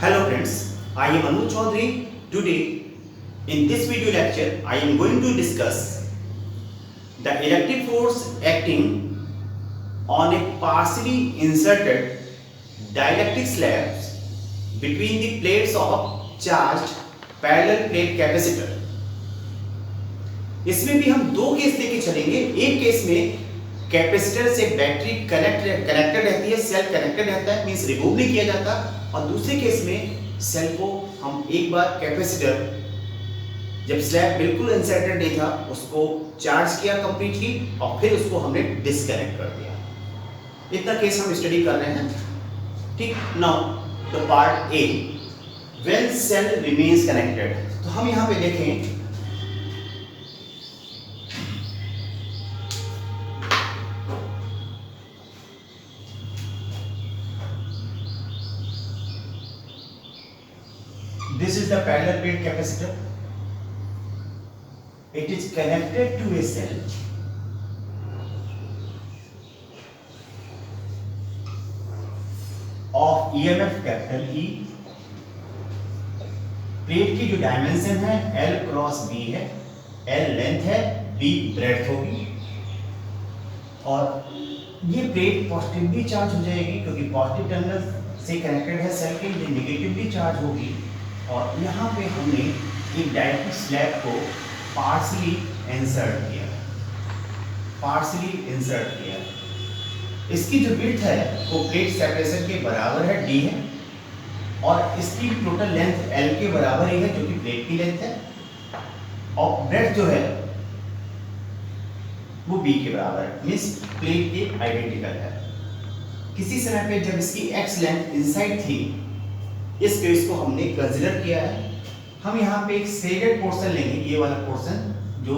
Hello friends, I am Anu Chaudhary. Today in this video lecture I am going to discuss the electric force acting on a partially inserted dielectric slabs between the plates of charged parallel plate capacitor. इसमें भी हम दो case लेके चलेंगे। एक case में capacitor से battery connected रहती है, सेल कनेक्टेड रहता है, मींस रिमूव नहीं किया जाता, और दूसरे केस में सेल को हम एक बार कैपेसिटर जब स्लैब बिल्कुल इंसर्टेड नहीं था उसको चार्ज किया कंप्लीटली और फिर उसको हमने डिस्कनेक्ट कर दिया। इतना केस हम स्टडी कर रहे हैं, ठीक। Now the part A, when cell remains connected. तो हम यहां पे देखें, this is the parallel plate capacitor. It is connected to a cell of EMF capital E. Plate की जो डायमेंशन है L क्रॉस B है, L लेंथ है, B ब्रेड्थ होगी, और ये प्लेट पॉजिटिवली चार्ज हो जाएगी क्योंकि पॉजिटिव टर्मिनल से कनेक्टेड है सेल के, ये नेगेटिवली चार्ज होगी। और यहाँ पे हमने एक डाइलेक्ट्रिक स्लैब को पार्शियली इंसर्ट किया। इसकी जो विड्थ है वो प्लेट सेपरेशन के बराबर है, D है, और इसकी टोटल लेंथ L के बराबर ही है जो कि प्लेट की लेंथ है, और ब्रेड्थ जो है वो B के बराबर है, मींस प्लेट के आइडेंटिकल है। किसी समय पे जब इसकी X लेंथ इनसाइड थी, इस केस को हमने कंसीडर किया है। हम यहाँ पे एक शेडेड पोर्शन लेंगे, ये वाला पोर्शन जो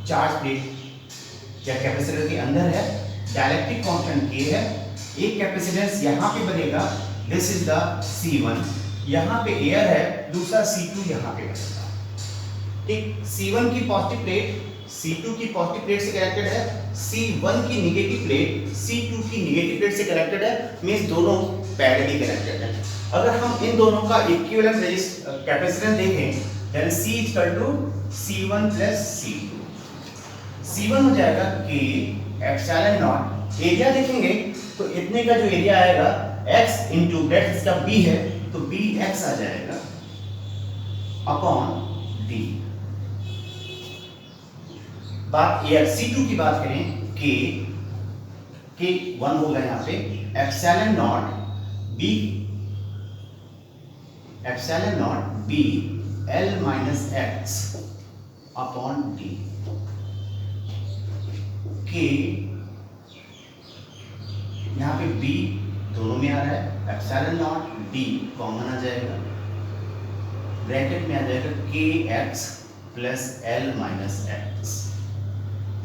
चार्ज प्लेट या कैपेसिटर के अंदर है, डाइलेक्ट्रिक कांस्टेंट K है, एक कैपेसिटेंस यहाँ पे बनेगा, दिस इज द C1, यहाँ पे एयर है, दूसरा C2 यहाँ पे बनेगा, ठीक। C1 की पॉजिटिव प्लेट C2 की पॉजिटिव प्लेट से कनेक्टेड है, C1 की नेगेटिव प्लेट C2 की नेगेटिव प्लेट से कनेक्टेड है, मींस दोनों पैरेलली कनेक्टेड है। अगर हम इन दोनों का इक्विवेलेंट कैपेसिटेंस देखें, then C C1 plus C2, C1 हो जाएगा K एप्सिलॉन नॉट, एरिया देखेंगे तो इतने का जो एरिया आएगा X इंटू ब्रेड्थ, इसका B है तो BX आ जाएगा अपॉन D। बात एयर C2 की बात करें, K 1 होगा यहाँ पे, epsilon not B L minus X upon D। K यहाँ पे B दोनों में आ रहा है, एप्सिलॉन नॉट D कॉमन आ जाएगा, ब्रैकेट में आ जाएगा KX plus L minus X।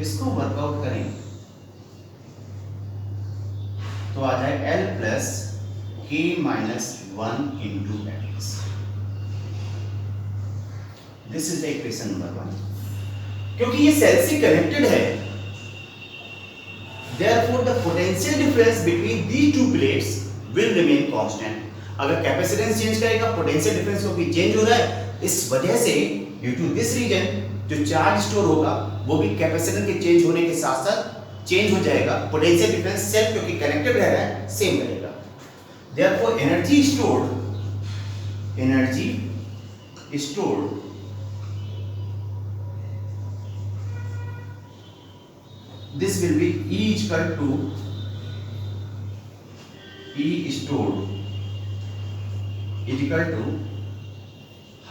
इसको वर्कआउट करें तो आ जाए L plus K minus 1 into X। This is the equation number 1। क्योंकि ये सेल से कनेक्टेड है, therefore the potential difference between these two plates will remain constant। अगर कैपेसिटेंस चेंज करेगा, पोटेंशियल डिफरेंस क्योंकि चेंज हो रहा है, इस वजह से ड्यू टू दिस रीजन जो चार्ज स्टोर होगा वो भी कैपेसिटर के चेंज होने के साथ साथ चेंज हो जाएगा। पोटेंशियल डिफरेंस सेल क्योंकि कनेक्टेड रह रहा है सेम रहेगा। Therefore energy stored this will be E equal to E stored is equal to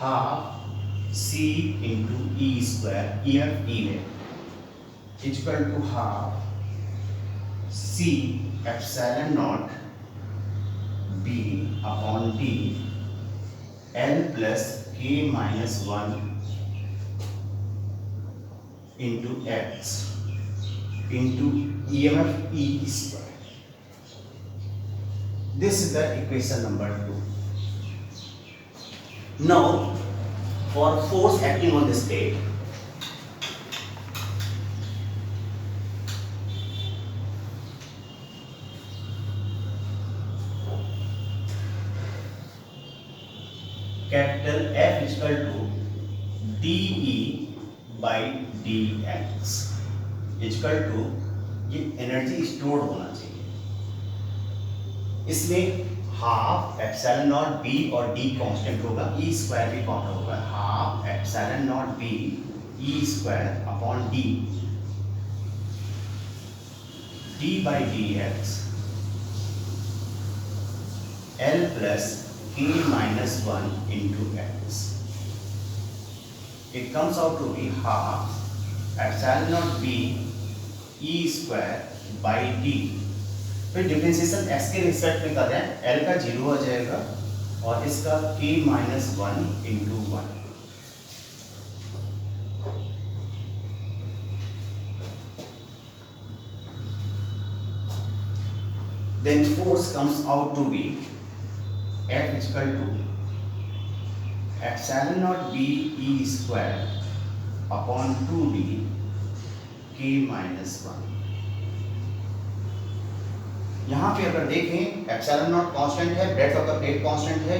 half C into E square, here E है, is equal to half C epsilon naught B upon D L plus K minus 1 into X into EMF E square। This is the equation number 2. Now for force acting on this plate, capital F equal to DE by DX equal to, ये energy stored होना चाहिए, इसमें half epsilon not B और D constant होगा, E square भी count होगा, half epsilon not B E square upon D, D by D X L plus K minus 1 into X. It comes out to be half epsilon naught b e square by d. फिर differentiation x के respect में कर रहे हैं, l का 0 आ जाएगा और इसका k minus 1 into 1. Then force comes out to be F equal to epsilon naught b e square upon 2d k minus 1. यहाँ पे अगर देखें एप्सिलॉन नॉट कांस्टेंट है, breadth of the plate constant है,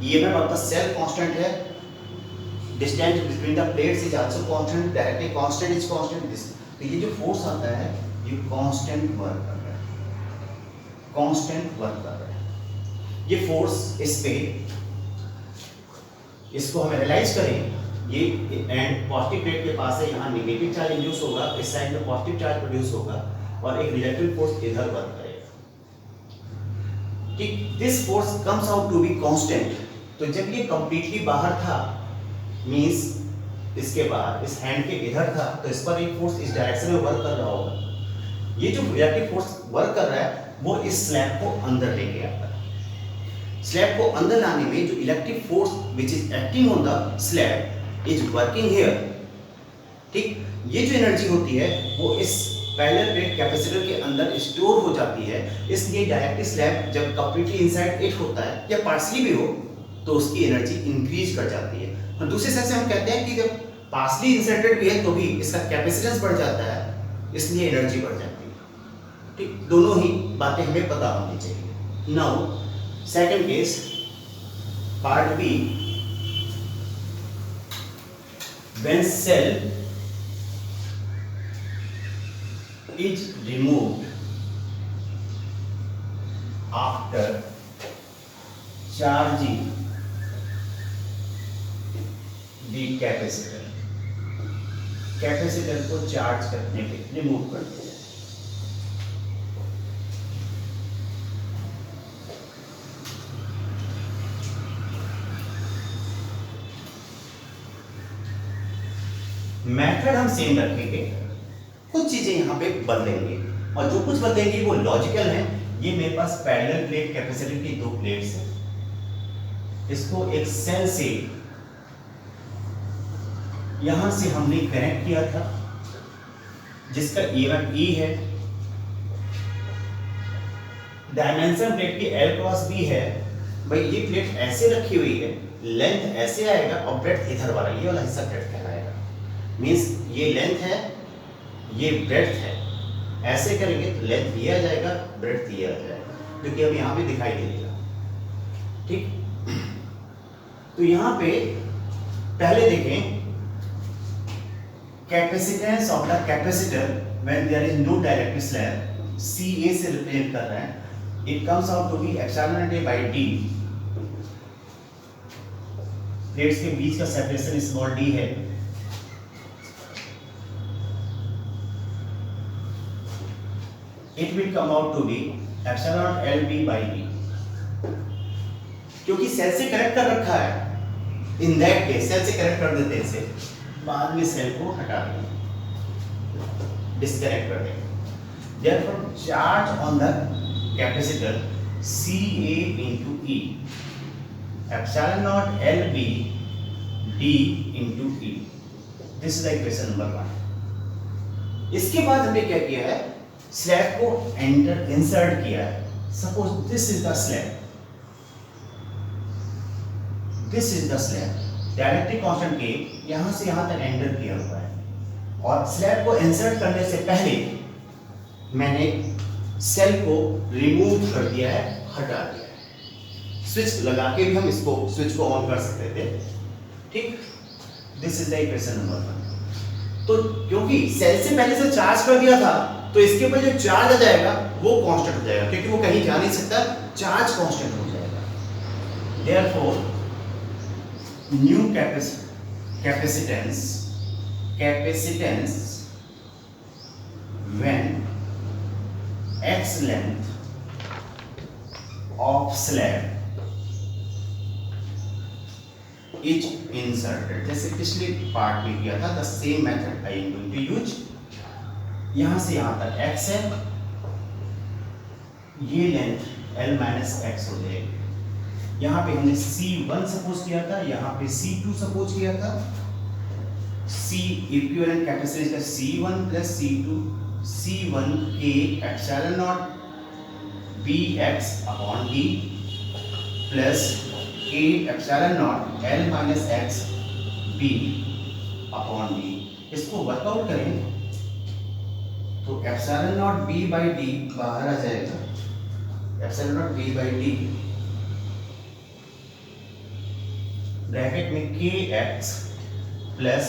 EMF of the cell constant है, distance between the plates is also constant, directly constant is constant. तो ये जो फोर्स आता है ये कांस्टेंट वर्क कर रहा है, कांस्टेंट वर्क कर रहा है. ये फोर्स इस पे, इसको हम एनालाइज करें, ये एंड पॉजिटिव प्लेट के पास है, यहाँ नेगेटिव चार्ज इंड्यूस होगा, इस साइड में पॉजिटिव चार्ज प्रोड्यूस होगा और एक रिलेटिव फोर्स इधर वर्क करेगा. ठीक, this force comes out to be constant. तो जब ये कंप्लीटली बाहर था, मींस इसके बाहर इस हैंड के इधर था, तो इस पर एक फोर्स इस डायरेक्शन में वर्क कर रहा होगा. ये जो रिलेटिव फोर्स वर्क कर रहा है वो इस स्लैब को अंदर लेके आता है. स्लैब को अंदर लाने में जो electric force which is acting on the slab is working here. ठीक, ये जो एनर्जी होती है वो इस पैरेलल प्लेट कैपेसिटर के अंदर स्टोर हो जाती है. इसलिए डायरेक्टली स्लैब जब कंप्लीटली इनसाइड इट होता है या पार्शली भी हो तो उसकी एनर्जी इंक्रीज कर जाती है. और दूसरे साइड से हम कहते हैं कि जब पार्शली इंसर्टेड भी है तो भी इसका कैपेसिटेंस बढ़ जाता है, इसलिए एनर्जी बढ़ जाती है. ठीक, दोनों ही बातें हमें पता होनी चाहिए. Now second case, part B, when cell is removed after charging the capacitor. Capacitor को चार्ज करने के रिमूव कर दिया. मेथड हम सेम रखेंगे, कुछ चीजें यहाँ पे बदलेंगे और जो कुछ बदलेंगे वो लॉजिकल है. ये मेरे पास पैरेलल प्लेट कैपेसिटर की दो प्लेट्स हैं, इसको एक सेल से यहां से हमने कनेक्ट किया था जिसका ईएमएफ ई है, डायमेंशन प्लेट की L क्रॉस B है. भाई ये प्लेट ऐसे रखी हुई है, लेंथ ऐसे आएगा और ब्रेड्थ इधर वाला, ये वाला हिस्सा ब्रेड्थ कहलाएगा. मींस ये लेंथ है, ये ब्रेड्थ है. ऐसे करेंगे तो लेंथ ये आ जाएगा, ब्रेड्थ ये आ जाएगा, क्योंकि अब यहाँ पे दिखाई दे देगा. ठीक, तो यहाँ पे पहले देखें capacitance of the capacitor when there is no directive slab, CA से रिप्रेजेंट कर रहे हैं. It comes out to be epsilon not A by D. Plates के बीच का सेपरेशन स्मॉल d है. It will come out to be epsilon LB by D. क्योंकि cell से कनेक्ट कर रखा है, इन दैट केस सेल से कनेक्ट कर देते हैं इसे, बाद में सेल को हटा देंगे, डिस्कनेक्ट कर देंगे. Therefore, charge on the capacitor CA into E, epsilon naught LB D into E. This is the equation number 1. इसके बाद हमने क्या किया है, स्लैब को इंसर्ट किया है. Suppose this is the slab, this is the slab, directly constant के यहां से यहां तक एंटर किया हुआ है. और स्लैब को इंसर्ट करने से पहले मैंने सेल को रिमूव कर दिया है, हटा दिया है. स्विच लगा के भी हम इसको स्विच को ऑन कर सकते थे, ठीक। This is the equation number 1। तो क्योंकि सेल से पहले से चार्ज कर दिया था तो इसके ऊपर जो चार्ज आ जाएगा वो कांस्टेंट हो जाएगा, क्योंकि वो कहीं जा नहीं सकता, चार्ज कांस्टेंट हो जाएगा। Therefore new capacitance when x length of slab is inserted, जैसे पिछले पार्ट में किया था, the same method I am going to use। यहां से यहां तक x है, ये लेंथ l माइनस एक्स हो जाएगी। यहां पे हमने C1 सपोज किया था, यहां पे C2 सपोज किया था। C इक्विवेलेंट कैपेसिटेंस का C1 प्लस C2, C1 के epsilon not Bx upon D plus A epsilon not L minus x B upon D। इसको वर्कआउट करें तो epsilon not B by D बाहर आ जाएगा, epsilon not B by D bracket में Kx plus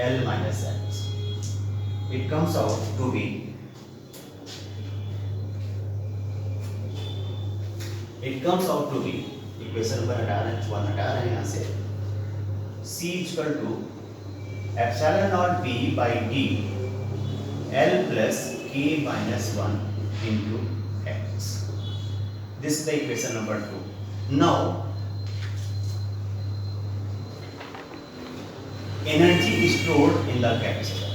L minus x. It comes out to be equation number 1 हटा रहे हैं यहाँ से, C equal to epsilon not B by D L plus K minus 1 into x। This is the equation number 2। Now energy stored in the capacitor,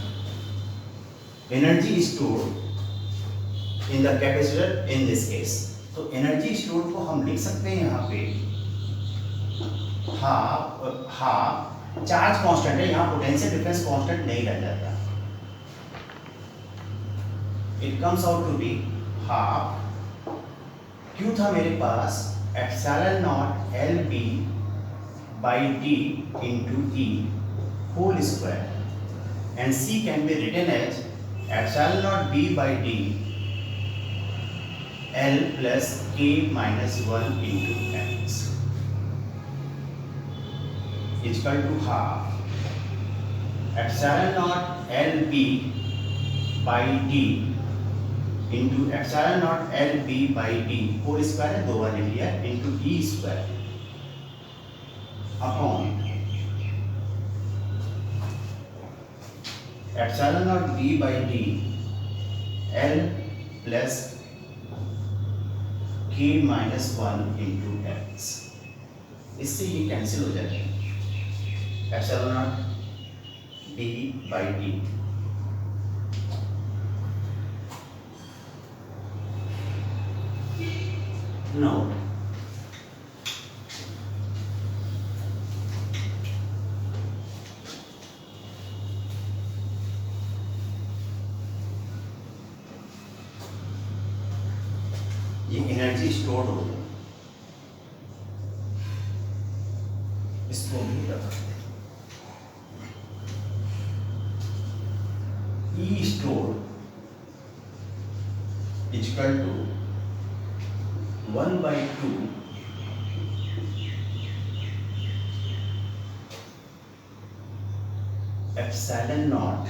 energy stored in the capacitor in this case। तो energy stored को हम लिख सकते हैं यहाँ पे half charge constant है, यहाँ पोटेंशियल डिफरेंस कांस्टेंट नहीं रह जाता। It comes out to be half, क्यों था मेरे पास epsilon not L B by D into E whole square, and C can be written as epsilon naught B by D L plus K minus 1 into x is equal to half epsilon naught L B by D into epsilon naught L B by D whole square है, 2 बार लिख लिया, into E square upon epsilon not B by D L plus K minus 1 into x। इससे ये cancel हो जाएगा, epsilon not B by D। Now ये energy store हो गई, इसको भी रखते हैं। E store equal to 1/2 epsilon not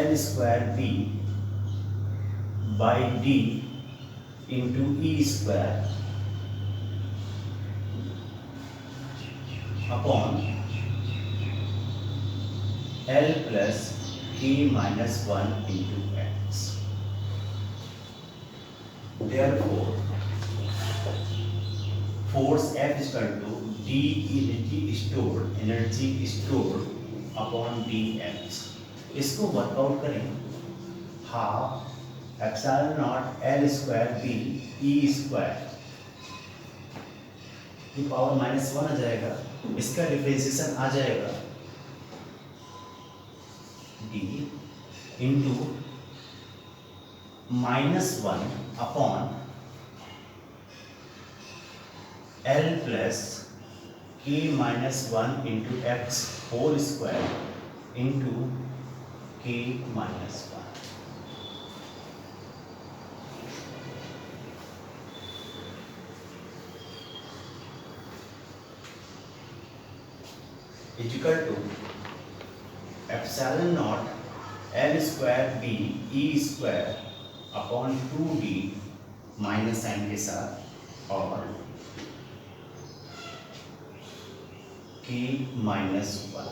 L square B by D into E square upon L plus K minus 1 into x। Therefore, force F is equal to D energy stored upon dx। इसको work out करें, half epsilon not L square B E square की power -1 आ जाएगा, इसका differentiation आ जाएगा D into -1 upon L plus K minus 1 into x whole square into K minus 1। Equal to epsilon not L square B E square upon 2d minus sign के साथ और k minus 1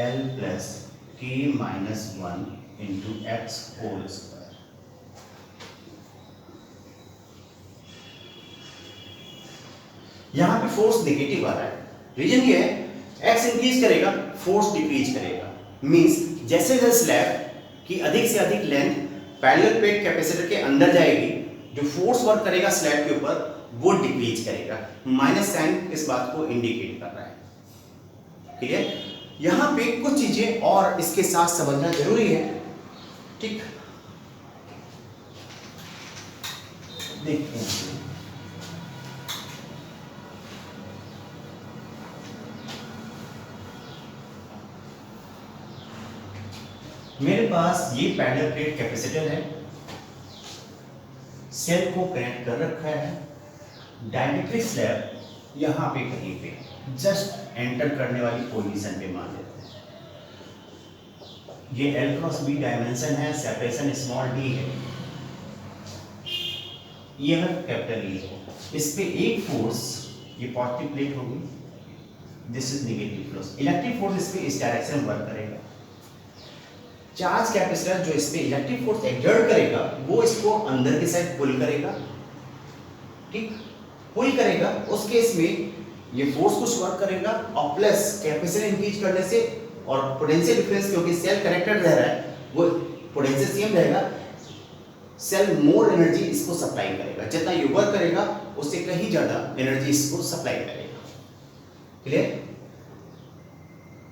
L plus k minus 1 into x whole square. यहां पे force negative आ रहा है, reason ये है x increase करेगा फोर्स डिक्रीज करेगा, मींस जैसे जैसे स्लैब की अधिक से अधिक लेंथ पैरेलल प्लेट कैपेसिटर के अंदर जाएगी, जो फोर्स वर्क करेगा स्लैब के ऊपर वो डिक्रीज करेगा। माइनस साइन इस बात को इंडिकेट कर रहा है। क्लियर? यहां पे कुछ चीजें और इसके साथ समझना जरूरी है। ठीक, देखते हैं। मेरे पास ये पैरेलल प्लेट कैपेसिटर है, सेल को कनेक्ट कर रखा है, डाइलेक्ट्रिक स्लैब यहां पे कहीं पे जस्ट एंटर करने वाली पोजीशन पे मान लेते हैं। ये L क्रॉस B डायमेंशन है, सेपरेशन स्मॉल d है, ये है कैपिटल E है। इस पे एक फोर्स, ये पॉजिटिव प्लेट होगी, this is negative force. Electric force इस पे इस डायरेक्शन में वर्क करेगा। चार्ज कैपेसिटर जो इस पे इलेक्ट्रिक फोर्स एक्सर्ट करेगा वो इसको अंदर की साइड पुल करेगा। ठीक, पुल करेगा, उस केस में ये फोर्स कुछ वर्क करेगा और प्लस कैपेसिटर इंक्रीज करने से और पोटेंशियल डिफरेंस क्योंकि सेल कनेक्टेड रह रहा है वो पोटेंशियल सेम रहेगा, सेल मोर एनर्जी इसको सप्लाई करेगा। जितना ये वर्क करेगा उससे कहीं ज्यादा एनर्जी इसको सप्लाई करेगा। क्लियर?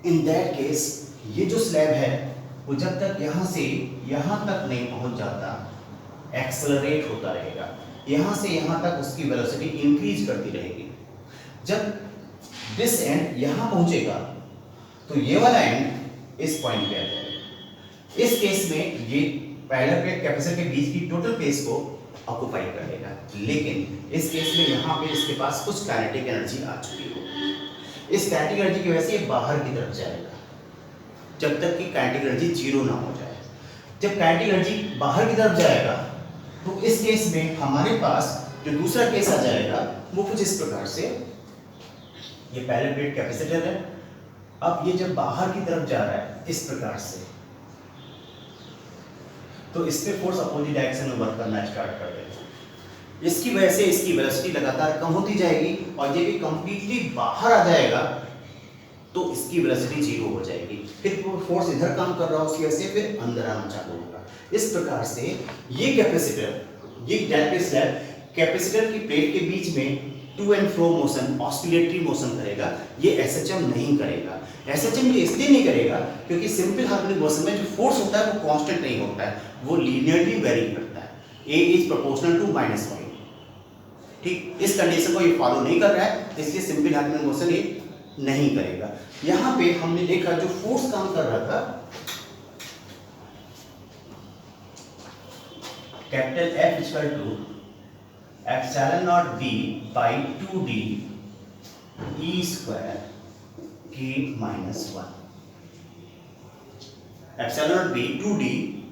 इन दैट केस ये जो स्लैब है वो जब तक यहां से यहां तक नहीं पहुंच जाता एक्सेलरेट होता रहेगा, यहां से यहां तक उसकी वेलोसिटी इंक्रीज करती रहेगी। जब दिस एंड यहां पहुंचेगा तो ये वाला एंड इस पॉइंट पे आ जाएगा। इस केस में ये पैरेलल प्लेट कैपेसिटर के बीच की टोटल स्पेस को ऑक्युपाई कर लेगा, लेकिन इस केस में यहां पे इसके पास कुछ काइनेटिक एनर्जी आ चुकी होगी। इस काइनेटिक एनर्जी की वजह से ये बाहर की तरफ जाएगा जब तक कि काइनेटिक एनर्जी जीरो ना हो जाए। जब काइनेटिक एनर्जी बाहर की तरफ जाएगा तो इस केस में हमारे पास जो दूसरा केस आ जाएगा वो कुछ इस प्रकार से, ये पैरेलल प्लेट कैपेसिटर है, अब ये जब बाहर की तरफ जा रहा है इस प्रकार से, तो इस पे फोर्स अपोजिट डायरेक्शन में वर्क करना स्टार्ट कर देगा। इसकी वजह से इसकी वेलोसिटी लगातार कम होती जाएगी और जब ये कंप्लीटली बाहर आ जाएगा तो इसकी वेलोसिटी जीरो हो जाएगी। फिर वो फोर्स इधर काम कर रहा है उसकी वजह से फिर अंदर आना चालू होगा। इस प्रकार से ये कैपेसिटर, ये डायरेक्ट स्लैब कैपेसिटर की प्लेट के बीच में to and fro motion, oscillatory motion करेगा। ये एसएचएम नहीं करेगा। एसएचएम ये इसलिए नहीं करेगा क्योंकि सिंपल हार्मोनिक मोशन में जो फोर्स होता है वो कांस्टेंट नहीं होता है, वो लीनियरली वेरी करता है। A is proportional to -y। ठीक, इस कंडीशन को ये फॉलो नहीं कर रहा है, इसलिए सिंपल हार्मोनिक मोशन ये नहीं करेगा। यहां पे हमने देखा जो फोर्स काम कर रहा था capital F equal to epsilon not b by 2d e square k minus 1। Epsilon not b 2d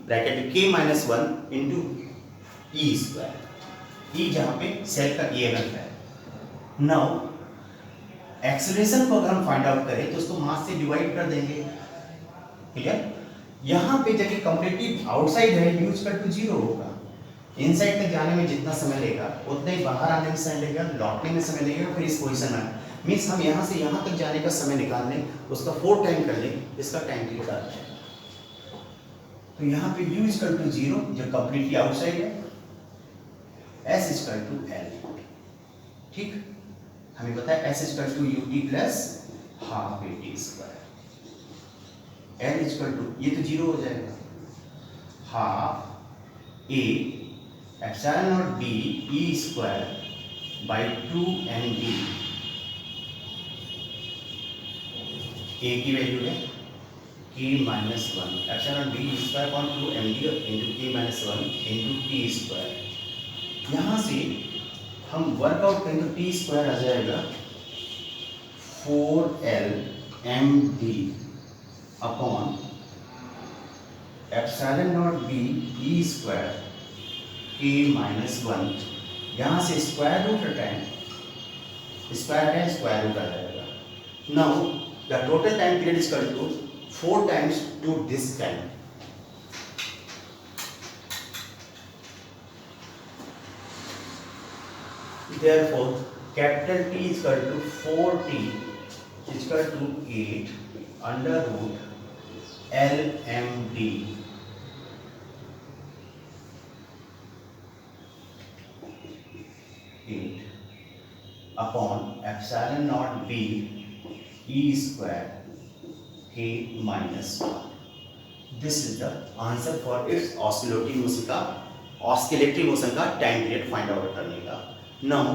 bracket k minus 1 into e square. e जहां पे सेल का EMF है। नाउ एक्सेलरेशन को अगर हम फाइंड आउट करें तो उसको मास से डिवाइड कर देंगे। ठीक है? यहां पे जब ये कंप्लीटली आउटसाइड है u इक्वल टू 0 होगा। इनसाइड तक जाने में जितना समय लेगा उतना ही बाहर आने में समय लगेगा, लौटने में समय लगेगा, फिर इस पोजीशन में मींस हम यहां से यहां तक जाने का समय निकाल लें, उसका 4 टाइम कर लें, इसका टाइम पीरियड आ जाएगा। तो यहां पे u इक्वल टू 0 जो कंप्लीटली आउटसाइड है, s इक्वल टू l। ठीक, हमें पता है s equal to ut plus half at square. l equal to, ये तो 0 हो जाएगा, half a epsilon not b e square by 2md। a की वैल्यू है k minus 1, epsilon b square upon 2md into k minus 1 into t square. यहाँ से हम workout करें तो टी स्क्वायर आ जाएगा 4LMD upon epsilon not B E square के -1। यहाँ से स्क्वायर रूट हटाएं, स्क्वायर है स्क्वायर रूट आ जाएगा। Now the total time period is equal to 4 times to this time। Therefore, capital T is equal to 4T is equal to 8 under root LMD upon epsilon naught B E square K -1। This is the answer for its oscillatory motion का time period find out करने का। Now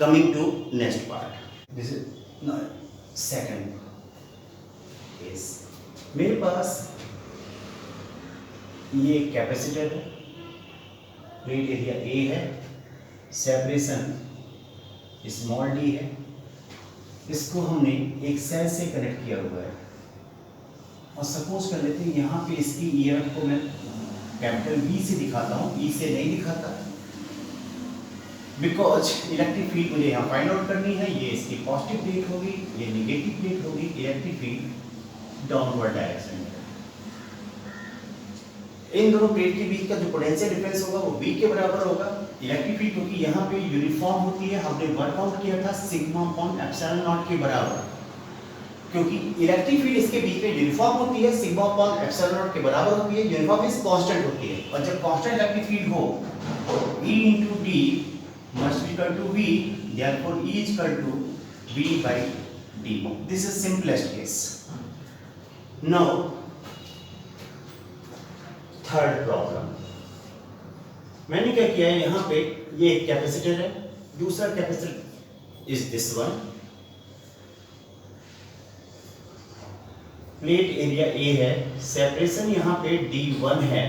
coming to next part, this is now second case। मेरे पास ये capacitor है, plate area A है, separation small d है, इसको हमने एक सेल से कनेक्ट किया हुआ है और सपोज कर लेते हैं यहाँ पे इसकी ईएमएफ को मैं कैपिटल B से दिखाता हूँ, E से नहीं दिखाता, बिकॉज इलेक्ट्रिक फील्ड मुझे यहाँ फाइंड आउट करनी है। ये इसकी पॉजिटिव प्लेट होगी, ये निगेटिव प्लेट होगी, इलेक्ट्रिक फील्ड डाउनवर्ड डायरेक्शन में। इन दोनों प्लेट के बीच का जो पोटेंशियल डिफरेंस होगा वो V के बराबर होगा। इलेक्ट्रिक फील्ड क्योंकि यहाँ पे यूनिफॉर्म होती है, हमने वर्कआउट किया था सिग्मा अपॉन एप्सिलॉन नॉट के बराबर, क्योंकि इलेक्ट्रिक फील्ड इसके बीच में यूनिफॉर्म होती है, सिग्मा अपॉन एप्सिलॉन नॉट के बराबर होती है। यूनिफॉर्म मींस कांस्टेंट होती है, और जब कांस्टेंट इलेक्ट्रिक फील्ड हो E into D must be equal to V, therefore E is equal to V by D। This is simplest case। Now third problem, मैंने क्या किया है, यहाँ पे ये एक कैपेसिटर है, दूसरा capacitor is this one, plate area A है, सेपरेशन यहाँ पे D1 है,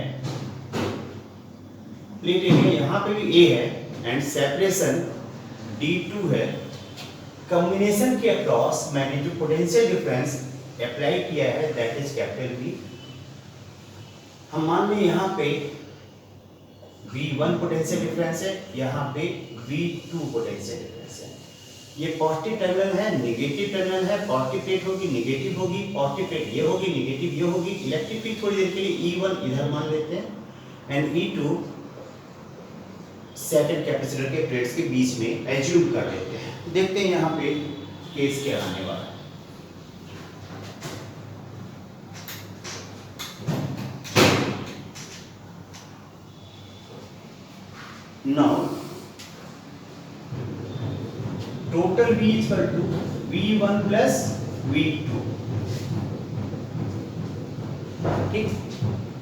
प्लेट एरिया यहाँ पे भी A है एंड सेपरेशन D2 है। कॉम्बिनेशन के अक्रॉस मैंने जो पोटेंशियल डिफरेंस अप्लाई किया है दैट इज कैपिटल V। हम मान लें यहाँ पे V1 पोटेंशियल डिफरेंस है, यहाँ पे V2 पोटेंशियल डिफरेंस है। ये पॉजिटिव टर्मिनल है, नेगेटिव टर्मिनल है, पॉजिटिव प्लेट होगी, नेगेटिव होगी, पॉजिटिव प्लेट ये होगी, नेगेटिव ये होगी। इलेक्ट्रिक फील्ड थोड़ी देर के लिए E1 इधर मान लेते हैं एंड E2 सेकंड कैपेसिटर के प्लेट्स के बीच में एज्यूम कर लेते हैं। देखते हैं यहाँ पे केस क्या आने वाला है। Now total V is equal to V1 plus V2, ठीक,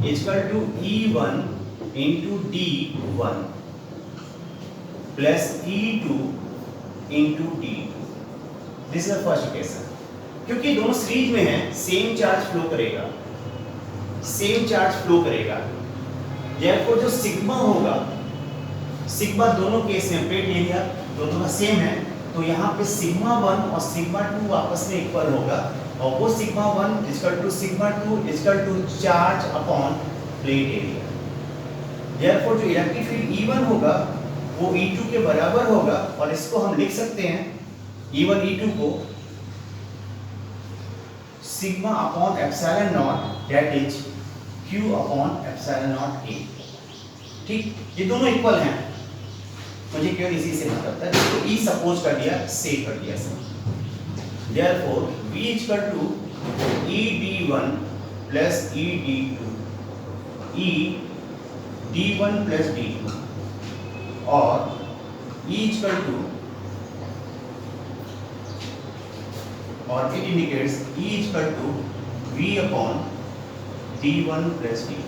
is equal to E1 into D1 plus E2 into D2। This is the first equation. क्योंकि दोनों सीरीज में है, सेम चार्ज फ्लो करेगा, therefore जो सिग्मा होगा, सिग्मा दोनों case में प्लेट एरिया दोनों का सेम है, तो यहाँ पे सिग्मा 1 और सिग्मा 2 आपस में इक्वल होगा, और वो sigma 1 equal to sigma 2 equal to charge upon plate area. Therefore जो इलेक्ट्रिक फील्ड E1 होगा वो E2 के बराबर होगा, और इसको हम लिख सकते हैं E1 E2 को sigma upon epsilon not that is Q upon epsilon not A। ठीक, ये दोनों इक्वल हैं, मुझे केवल इसी से मतलब था, तो E सपोज कर दिया, से कर दिया सब। Therefore V is equal to ED1 plus ED2, ED1 plus D2, और E is equal to, और it indicates E is equal to V upon D1 plus D2।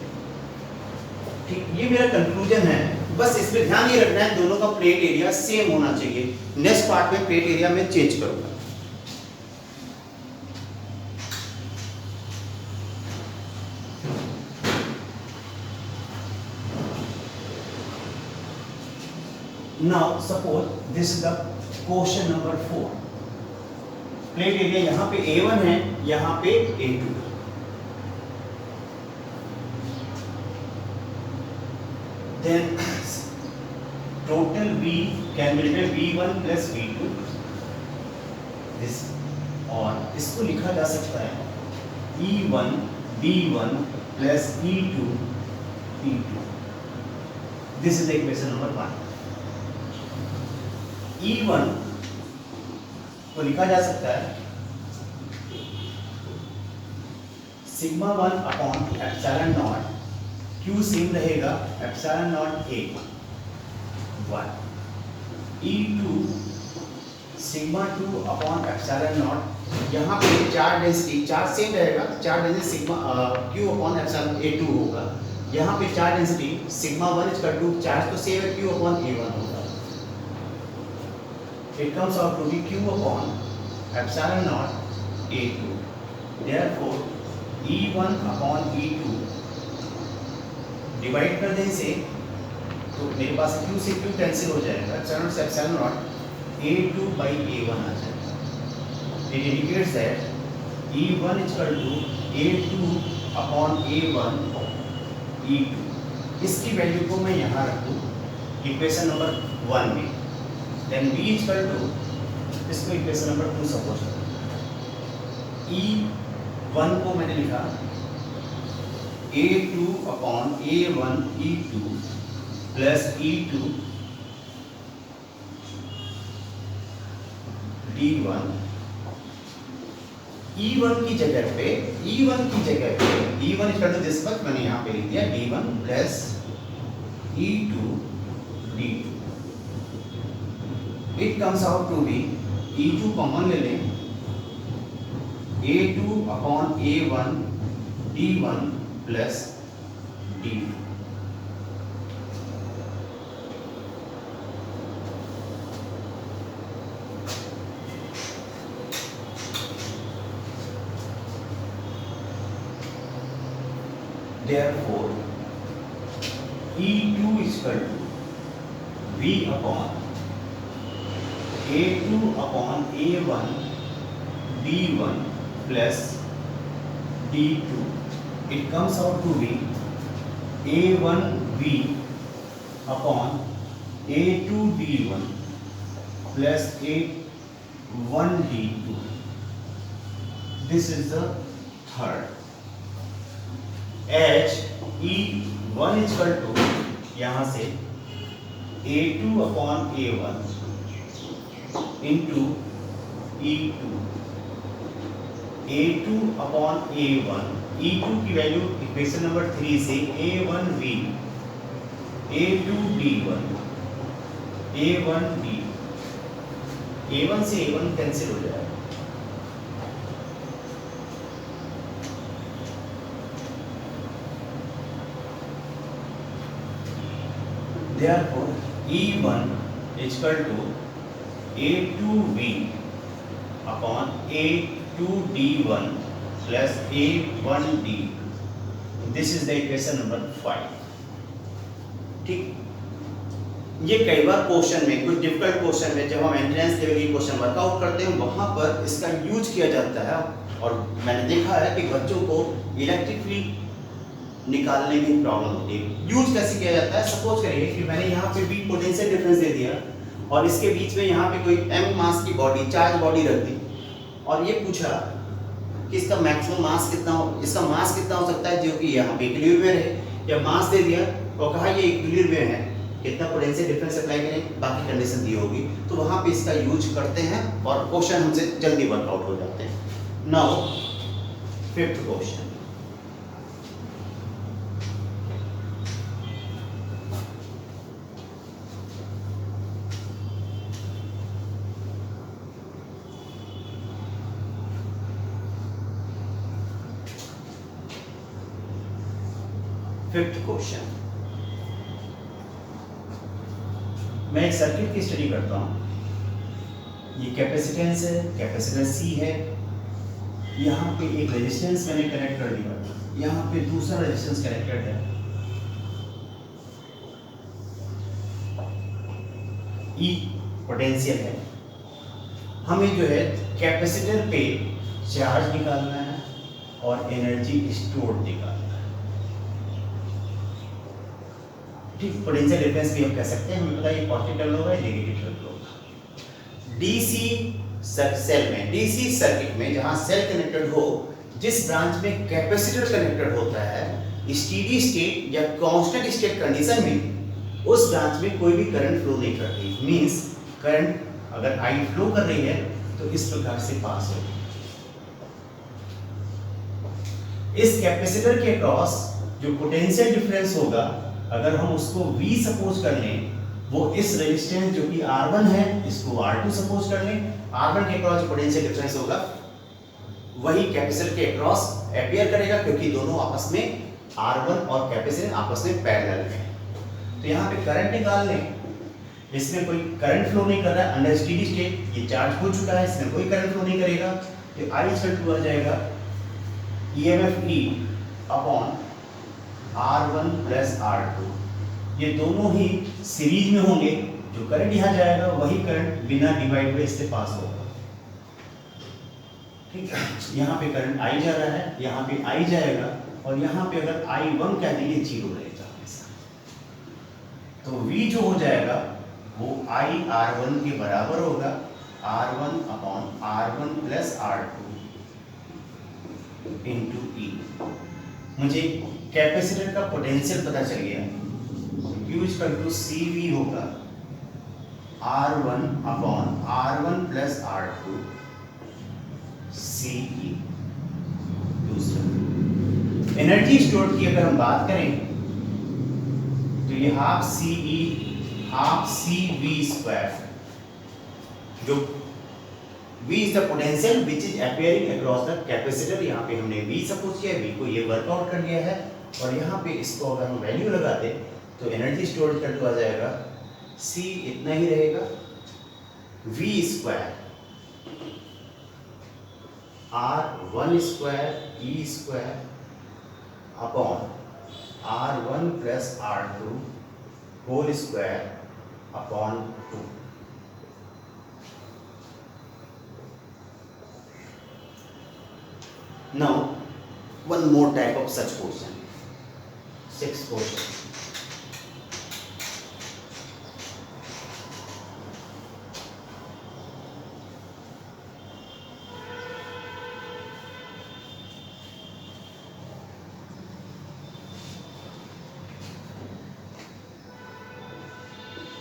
ठीक, ये मेरा कंक्लूजन है। बस इसमें ध्यान ये रखना है दोनों का प्लेट एरिया सेम होना चाहिए। नेक्स्ट पार्ट में प्लेट एरिया में चेंज करूंगा। Now suppose this is the question number 4। Plate area यहाँ पे A1 है, यहाँ पे A2। Then total V can be written V1 plus V2 this, और इसको लिखा जा सकता है E1 B1 plus E2 P2। This is the equation number 1। E1 को लिखा जा सकता है sigma 1 upon epsilon not, Q same रहेगा epsilon not A 1। E2 sigma 2 upon epsilon not, यहाँ पे चार्ज डेंसिटी, चार्ज सेम रहेगा, charge density sigma Q upon epsilon A2 होगा। यहाँ पे charge density sigma 1 equal to, charge तो same है, Q upon A1 होगा। It comes out to be Q upon epsilon naught A2. Therefore, E1 upon E2 divide कर दें इसे तो मेरे पास Q से Q कैंसिल हो जाएगा, epsilon से epsilon naught A2 by A1 आ जाएगा। It indicates that E1 is equal to A2 upon A1 E2। इसकी वैल्यू को मैं यहाँ रख दूँ इक्वेशन नंबर 1 में। Then V is equal to, इसको इक्वेशन नंबर 2 सपोज करो। E1 को मैंने लिखा A2 upon A1 E2 plus E2 D1। E1 की जगह पे E1 इक्वल टू दिस वक्त मैंने यहाँ पे लिख दिया D1 plus E2 D2। It comes out to be E2 common ले लें, A2 upon A1 D1 plus D2। Therefore, E2 is equal to V upon A2 upon A1 D1 plus D2। It comes out to be A1V upon A2 D1 plus A1 D2। This is the third। H E1 is equal to यहाँ से A2 upon A1 into E2, A2 upon A1, E2 की value equation number 3 से A1V A2 D1 A1 D, A1 से A1 cancel हो जाएगा। Therefore, E1 is equal to A2V upon A2D1 plus A1D। This is the equation number 5। ठीक, ये कई बार question में, कुछ डिफिकल्ट क्वेश्चन में जब हम एंट्रेंस लेवल की क्वेश्चन वर्कआउट करते हैं वहां पर इसका यूज किया जाता है। और मैंने देखा है कि बच्चों को इलेक्ट्रिक फील्ड निकालने में प्रॉब्लम होती है। यूज कैसे किया जाता है, सपोज करिए कि मैंने यहाँ पे भी पोटेंशियल डिफरेंस दे दिया और इसके बीच में यहाँ पे कोई m मास की बॉडी, चार्ज बॉडी रख दी और ये पूछा कि इसका मैक्सिमम मास कितना हो, इसका मास कितना हो सकता है जो कि यहाँ पे इक्विलिब्रियम है, या मास दे दिया और कहा ये इक्विलिब्रियम है, कितना पोटेंशियल डिफरेंस अप्लाई करें, बाकी कंडीशन दी होगी, तो वहाँ पे इसका यूज करते हैं और क्वेश्चन हमसे जल्दी वर्कआउट हो जाते हैं। Now fifth question. Fifth question, मैं एक सर्किट की स्टडी करता हूँ। ये कैपेसिटेंस है, कैपेसिटेंस C है, यहाँ पे एक रेजिस्टेंस मैंने कनेक्ट कर दिया, यहाँ पे दूसरा रेजिस्टेंस कनेक्टेड है। ई पोटेंशियल है, हमें जो है कैपेसिटर पे चार्ज निकालना है और एनर्जी स्टोर निकालना है। ठीक, पोटेंशियल डिफरेंस भी हम कह सकते हैं, हमें पता है ये पॉजिटिव टर्मिनल होगा, नेगेटिव टर्मिनल होगा। डीसी सेल में, डीसी सर्किट में जहां सेल कनेक्टेड हो, जिस ब्रांच में कैपेसिटर कनेक्टेड होता है, स्टेडी स्टेट या कांस्टेंट स्टेट कंडीशन में उस ब्रांच में कोई भी करंट फ्लो नहीं करती। मींस करंट अगर आई फ्लो कर रही है तो इस प्रकार से पास होगी। इस कैपेसिटर के क्रॉस जो पोटेंशियल डिफरेंस होगा, अगर हम उसको V सपोज कर लें, वो इस रेजिस्टेंस जो कि R1 है इसको R2 सपोज कर लें, R1 के क्रॉस जो पोटेंशियल डिफरेंस होगा वही कैपेसिटर के क्रॉस अपीयर करेगा, क्योंकि दोनों आपस में R1 और कैपेसिटर आपस में पैरेलल है। तो यहाँ पे करंट निकाल लें, इसमें कोई करंट फ्लो नहीं कर रहा है अंडर स्टेडी स्टेट, ये चार्ज हो चुका है, इसमें कोई करंट फ्लो नहीं करेगा, तो I इक्वल आ जाएगा EMF E upon R1 plus R2। ये दोनों ही सीरीज में होंगे, जो करंट यहाँ जाएगा वही करंट बिना डिवाइड हुए इससे पास होगा। ठीक है, यहाँ पे करंट I जा रहा है, यहाँ पे I जाएगा, और यहाँ पे अगर I1 कह देंगे 0 रहेगा हमेशा। तो V जो हो जाएगा वो IR1 के बराबर होगा, R1 upon R1 plus R2 into E। मुझे कैपेसिटर का पोटेंशियल पता चल गया, Q इक्वल टू CV होगा R1 upon R1 plus R2 CE। दूसरा एनर्जी स्टोर की अगर हम बात करें तो ये half CE half CV square, जो V is the potential which is appearing across the capacitor. यहाँ पे हमने V सपोज किया, V को ये वर्कआउट कर लिया है, और यहाँ पे इसको अगर हम वैल्यू लगाते तो एनर्जी स्टोर करके आ जाएगा C इतना ही रहेगा, V square R1 square E square upon R1 plus R2 whole square upon 2। Now one more type of such question, sixth question.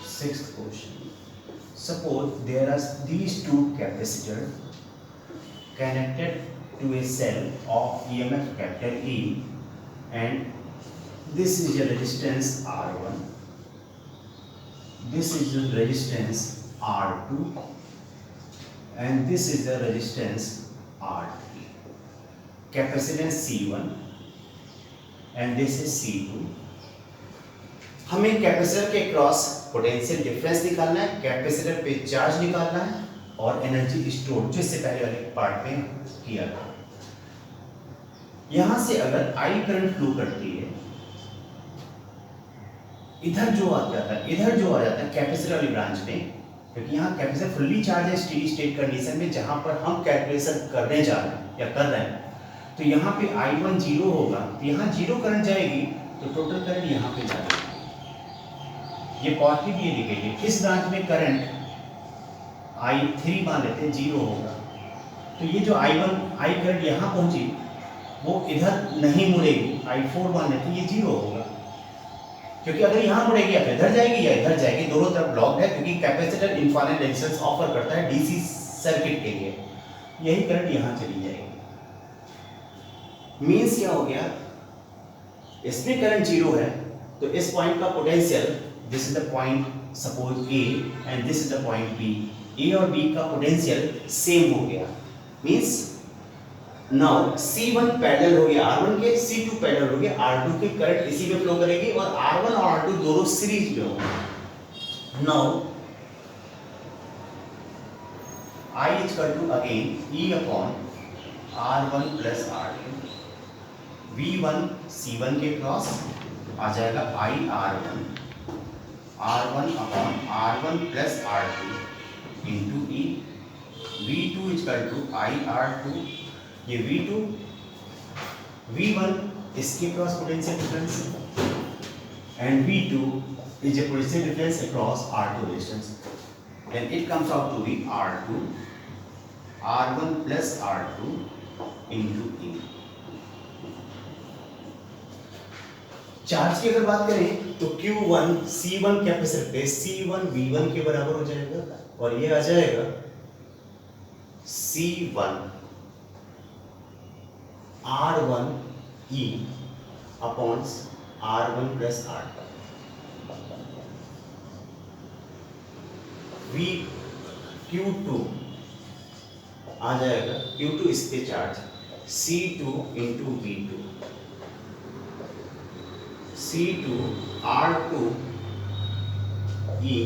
Sixth question. Suppose there are these two capacitors connected to a cell of EMF capital E, and this is the resistance R1, this is the resistance R2, and this is the resistance R3. Capacitance C1 and this is C2. हमें capacitor के cross potential difference निकालना है, capacitor पे charge निकालना है, और energy store जो इससे पहले वाले पार्ट में किया था। यहां से अगर I करंट फ्लो करती है, इधर जो आ जाता है कैपेसिटर वाली ब्रांच में, क्योंकि यहाँ कैपेसिटर फुल्ली चार्ज है स्टेडी स्टेट कंडीशन में, जहां पर हम कैलकुलेशन करने जा रहे हैं या कर रहे हैं, तो यहाँ पे I1 0 होगा, तो यहाँ 0 करंट जाएगी, तो टोटल करंट यहाँ पे जाएगी। ये पॉजिटिव ये नेगेटिव, इस ब्रांच में करंट I3 मान लेते हैं 0 होगा, तो ये जो I करंट यहाँ पहुंची वो इधर नहीं मुड़ेगी, I4 मान लेते हैं ये 0 होगा, क्योंकि अगर यहाँ मुड़ेगी या तो इधर जाएगी या इधर जाएगी, दोनों तरफ ब्लॉक्ड है, क्योंकि कैपेसिटर इनफाइनाइट रेजिस्टेंस ऑफर करता है डीसी सर्किट के लिए। यही करंट यहाँ चली जाएगी। मींस क्या हो गया, इसमें करंट 0 है, तो इस पॉइंट का potential, this is the point suppose A and this is the point B, A और B का पोटेंशियल सेम हो गया। मींस नाउ C1 पैरेलल हो गया R1 के, C2 पैरेलल हो गया R2 के, करंट इसी में फ्लो करेगी और R1 और R2 दोनों सीरीज में होंगे। Now I is equal to again E upon R1 plus R2, V1 C1 के क्रॉस आ जाएगा I R1 R1 upon R1 plus R2 into E, V2 equal to IR2, ये V2, V1 इसके cross potential difference and V2 is a potential difference across R2 resistance. Then it comes out to be R2, R1 plus R2 into E. Charge की अगर बात करें तो Q1 C1 capacitor पे C1 V1 के बराबर हो जाएगा और ये आ जाएगा C1 R1 E upon R1 plus R2। Q2 आ जाएगा, Q2 इस पे charge C2 into V2, C2 R2 E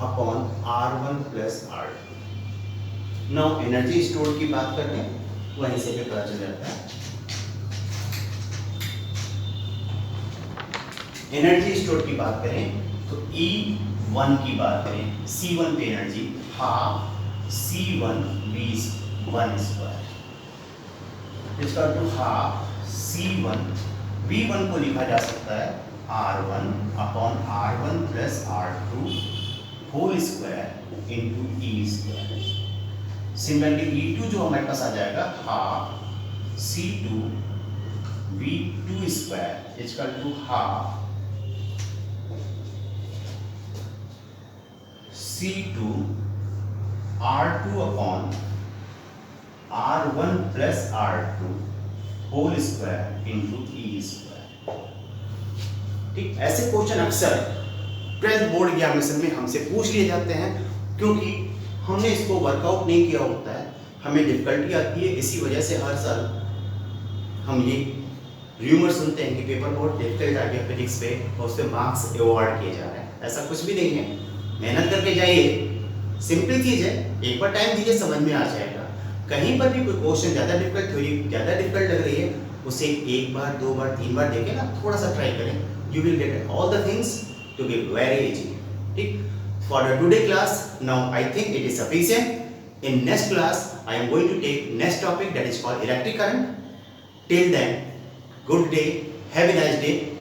upon R1 plus R2। Now energy store की बात करते हैं, वहीं से भी पता चल जाता है। एनर्जी स्टोर की बात करें तो E1 की बात करें, C1 पे energy half C1 V1 square इसका टू हाफ C1 V1 को लिखा जा सकता है R1 upon R1 plus R2 whole square into E square. Similarly E2 जो हमारे पास आ जाएगा half C2 V2 square equal to half C2 R2 upon R1 plus R2 whole square into E square. ठीक, ऐसे क्वेश्चन अक्सर 12th board examination में हमसे पूछ लिए जाते हैं, क्योंकि हमने इसको वर्कआउट नहीं किया होता है, हमें डिफिकल्टी आती है। इसी वजह से हर साल हम ये र्यूमर सुनते हैं कि पेपर बहुत डिफिकल्ट आ गया फिजिक्स पे और उससे मार्क्स अवॉर्ड किए जा रहे हैं। ऐसा कुछ भी नहीं है, मेहनत करके जाइए, सिंपल चीज़ है, एक बार टाइम दीजिए, समझ में आ जाएगा। कहीं पर भी कोई क्वेश्चन ज़्यादा डिफिकल्ट, थ्योरी ज़्यादा डिफिकल्ट लग रही है, उसे एक बार, दो बार, तीन बार देखें ना, थोड़ा सा ट्राई करें, you will get all the things to be very easy. ठीक, for the today class now I think it is sufficient. In next class I am going to take next topic that is called electric current. Till then, good day, have a nice day.